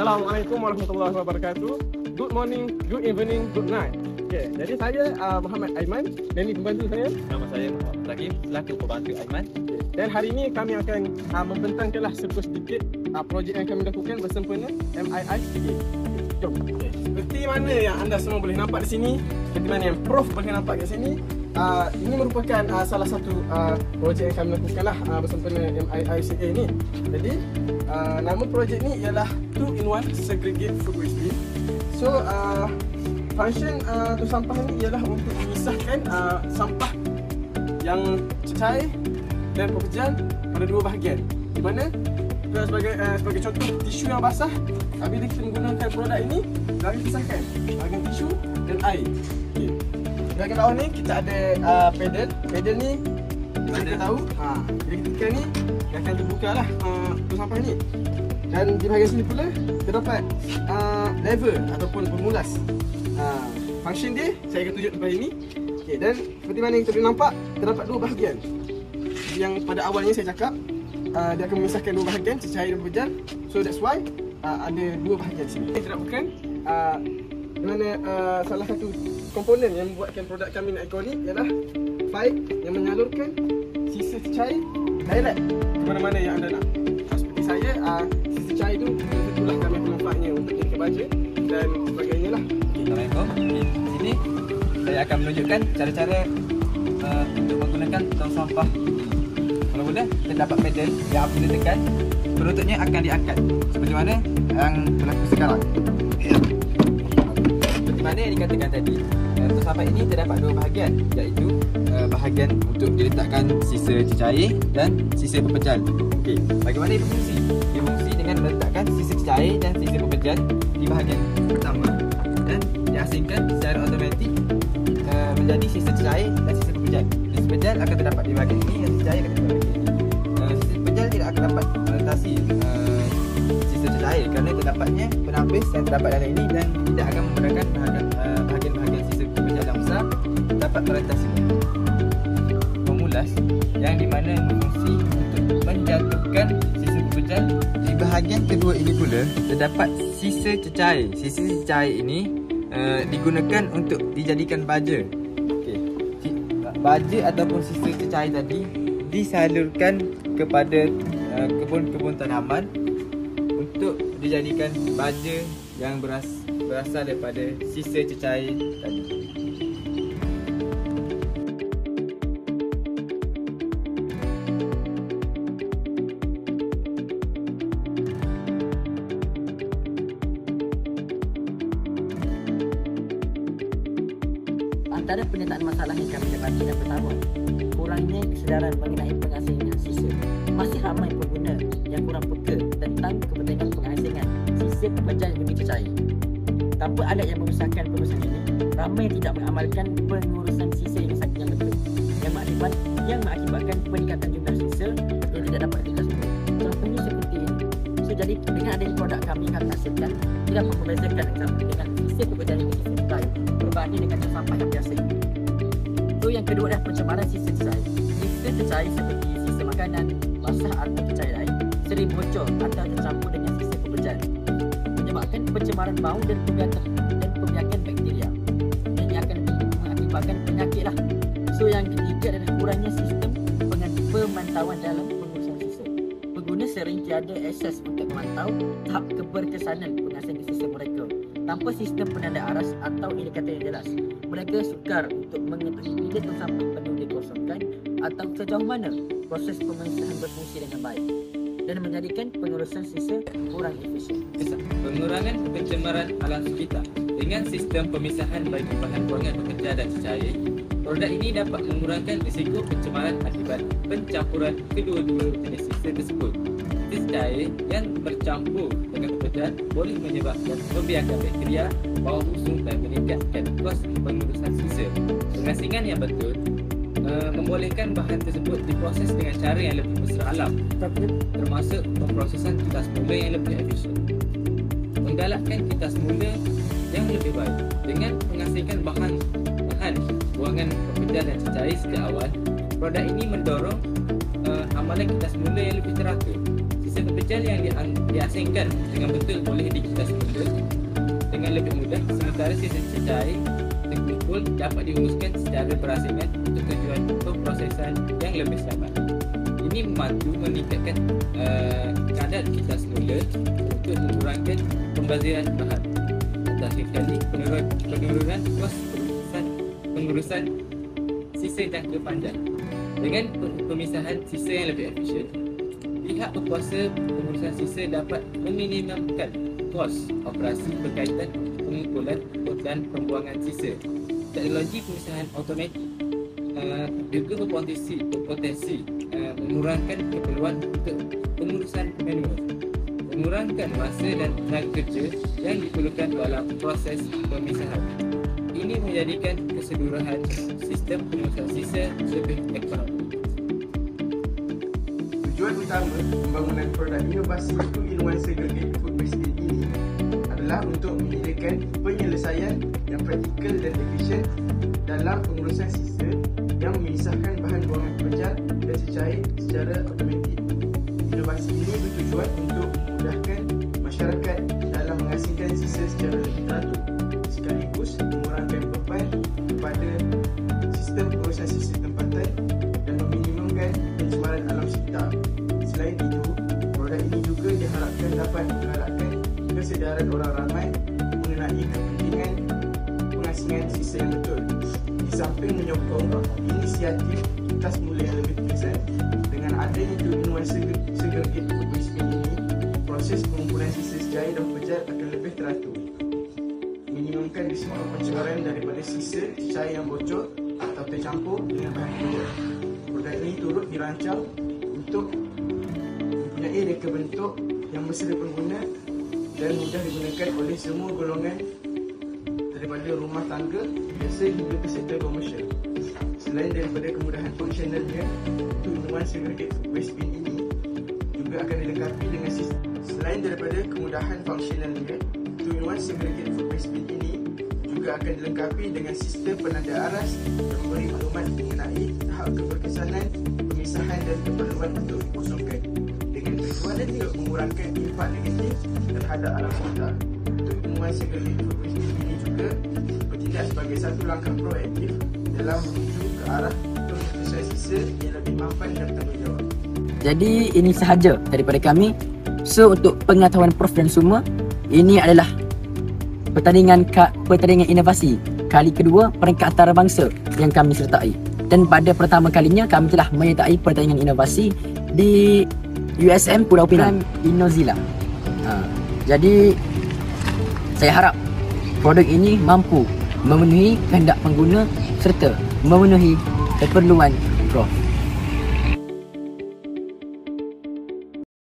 Assalamualaikum warahmatullahi wabarakatuh. Good morning, good evening, good night. Okay, jadi saya Muhammad Aiman dan ini pembantu saya. Nama saya Muhammad Rahim, selaku pembantu Aiman. Dan hari ini kami akan membentangkanlah sedikit projek yang kami lakukan bersempena MII sedikit. Jom. Okay. Seperti mana yang anda semua boleh nampak di sini, seperti mana yang Prof boleh nampak di sini, ini merupakan salah satu projek yang kami lakukanlah bersempena MII CA ni. Jadi nama projek ni ialah 2-in-1 Segregate Food Waste Bin. So function tu sampah ni ialah untuk memisahkan sampah yang cecair dan pekerjaan pada dua bahagian. Di mana sebagai contoh tisu yang basah, apabila kita menggunakan produk ini, kami pisahkan bahagian tisu dan air. Okay. Di bahagian bawah ni kita ada pedal. Pedal ni kita tahu bila kita tekan ni dia akan terbuka lah tu sampah ni. Dan di bahagian sini pula terdapat lever ataupun pemulas. Function dia saya akan tunjuk depan ini. Okay, dan seperti mana yang kita boleh nampak, terdapat dua bahagian. Yang pada awalnya saya cakap dia akan memisahkan dua bahagian, cecair dan pekerjaan. So that's why ada dua bahagian sini. Kita nak bukan di mana salah satu komponen yang membuatkan produk kami nak ikonik ialah pipe yang menyalurkan sisa cecair direct ke mana-mana yang anda nak. Seperti saya, sisa cair tu itulah kami akan manfaatnya untuk jadikan baja dan sebagainya lah. Assalamualaikum. Di sini saya akan menunjukkan cara-cara untuk menggunakan tong sampah. Mula-mula terdapat pedal yang apabila tekan, perutnya akan diangkat seperti mana yang berlaku sekarang. Seperti mana yang dikatakan tadi, tong sampah ini terdapat dua bahagian, iaitu bahagian untuk diletakkan sisa cecair dan sisa pepejal. Okey, bagaimana ia berfungsi? Ia berfungsi dengan meletakkan sisa cecair dan sisa pepejal di bahagian pertama dan diasingkan secara automatik menjadi sisa cecair dan sisa pepejal. Sisa pepejal akan terdapat di bahagian ini dan sisa cecair akan terdapat di bahagian ini. Sisa pepejal tidak akan dapat melintasi sisa cecair kerana terdapatnya penapis yang terdapat dalam ini dan tidak akan membenarkan bahagian-bahagian sisa pepejal yang besar dapat melintasinya. Pemulas yang dimana berfungsi untuk menjatuhkan sisa pepejal di bahagian kedua ini pula terdapat sisa cecair. Sisa cecair ini digunakan untuk dijadikan baja. Okey. Baja ataupun sisa cecair tadi disalurkan kepada kebun-kebun tanaman untuk dijadikan baja yang berasal daripada sisa cecair tadi. Antara penyataan masalah yang kami dapati yang pertama, kurangnya kesedaran mengenai pengasingan sisa. Masih ramai pengguna yang kurang peka tentang kepentingan pengasingan sisa pepejal demi cecair. Tanpa alat yang memisahkan pengurusan ini, ramai tidak mengamalkan pengurusan sisa yang betul, yang mengakibatkan peningkatan jumlah sisa yang tidak dapat dikasihkan. Contohnya seperti ini. So, jadi dengan adanya produk kami hasilkan tidak membezakan dengan sisa pepejal demi sisa cecair berbanding dengan sampah yang biasa. So yang kedua adalah pencemaran sisa cecair. Sisa cecair seperti sisa makanan, basah atau cecair lain sering bocor atau tercampur dengan sisa pepejal, menyebabkan pencemaran bau dan pembiakan bakteria, dan yang akan mengakibatkan penyakit lah. So yang ketiga adalah kurangnya sistem pemantauan dalam pengurusan sisa. Pengguna sering tiada akses untuk memantau tahap keberkesanan pengasingan sisa mereka. Tanpa sistem penanda aras atau indikator yang jelas, mereka sukar untuk mengetahui bila tong sampah perlu dikosongkan atau sejauh mana proses pemisahan berfungsi dengan baik, dan menjadikan pengurusan sisa kurang efisien. Pengurangan pencemaran alam sekitar dengan sistem pemisahan bagi bahan buangan pekerja dan cecair, Produk ini dapat mengurangkan risiko pencemaran akibat pencampuran kedua-dua jenis sisa tersebut. Sisa cair yang bercampur dengan pepejal boleh menyebabkan pembiakan bakteria, bau busuk dan meningkatkan kos pengurusan sisa. Pengasingan yang betul membolehkan bahan tersebut diproses dengan cara yang lebih mesra alam, termasuk pemprosesan kita semula yang lebih efisien. Menggalakkan kita semula yang lebih baik dengan mengasingkan bahan buangan pepejal dan cecair sejak awal. Produk ini mendorong amalan kita semula yang lebih teratur. Sisa pepejal yang diasingkan dengan betul boleh dikitas semula dengan lebih mudah, sementara sisa cecair terkumpul dapat dihembuskan secara berasingan untuk tujuan pemprosesan yang lebih selamat. Ini membantu meningkatkan kadar kita semula untuk mengurangkan pembaziran bahan. Terakhir sekali, penurunan kos pengurusan sisa jangka panjang. Dengan pemisahan sisa yang lebih efisien, pihak berkuasa pengurusan sisa dapat meminimumkan kos operasi berkaitan pengumpulan dan pembuangan sisa. Teknologi pemisahan automatik juga berpotensi mengurangkan keperluan untuk pengurusan manual, mengurangkan masa dan tenaga kerja yang diperlukan dalam proses pemisahan. Ini menjadikan keseluruhan sistem pengurusan sisa lebih ekonomi. Tujuan utama pembangunan produk inovasi 2-in-1 segregated food waste bin ini adalah untuk menyediakan penyelesaian yang praktikal dan efisien dalam pengurusan sisa yang memisahkan bahan buangan pepejal dan cecair secara automatik. Inovasi ini bertujuan untuk memudahkan masyarakat dalam mengasingkan sisa secara lebih teratur, sekaligus mengurangkan beban kepada sistem pengurusan sisa tempatan dan meminimumkan pencemaran alam sekitar. Selain itu, produk ini juga diharapkan dapat menggalakkan kesedaran orang ramai mengenai kepentingan pengasingan sisa yang betul. Di samping menyokong inisiatif kita semula yang lebih terkesan, dengan adanya 2-in-1 segregated food waste bin ini, proses pengumpulan sisa cecair dan pepejal akan lebih teratur, minimumkan risiko pencemaran daripada sisa cecair yang bocor atau tercampur dengan bahan pepejal. Produk ini turut dirancang untuk mempunyai reka bentuk yang mesra pengguna dan mudah digunakan oleh semua golongan daripada rumah tangga biasa hingga ke sektor komersial. Selain daripada kemudahan fungsionalnya, 2-in-1 segregated food waste bin ini juga akan dilengkapi dengan sistem. Selain daripada kemudahan fungsionalnya, 2-in-1 segregated food waste bin ini juga akan dilengkapi dengan sistem penanda aras yang memberi maklumat mengenai tahap keberkesanan, pemisahan dan keperluan untuk dikosongkan, dengan tujuan untuk mengurangkan impak negatif terhadap alam sekitar. 2-in-1 segregated food waste bin ini juga bertindak sebagai satu langkah proaktif dalam menuju ke arah pemprosesan sisa yang lebih mampan dan bertanggungjawab. Jadi ini sahaja daripada kami. So untuk pengetahuan Prof dan semua, ini adalah pertandingan inovasi kali kedua peringkat antarabangsa yang kami sertai. Dan pada pertama kalinya kami telah menyertai pertandingan inovasi di USM Pulau Pinang, Inozila. Jadi saya harap produk ini mampu memenuhi kehendak pengguna serta memenuhi keperluan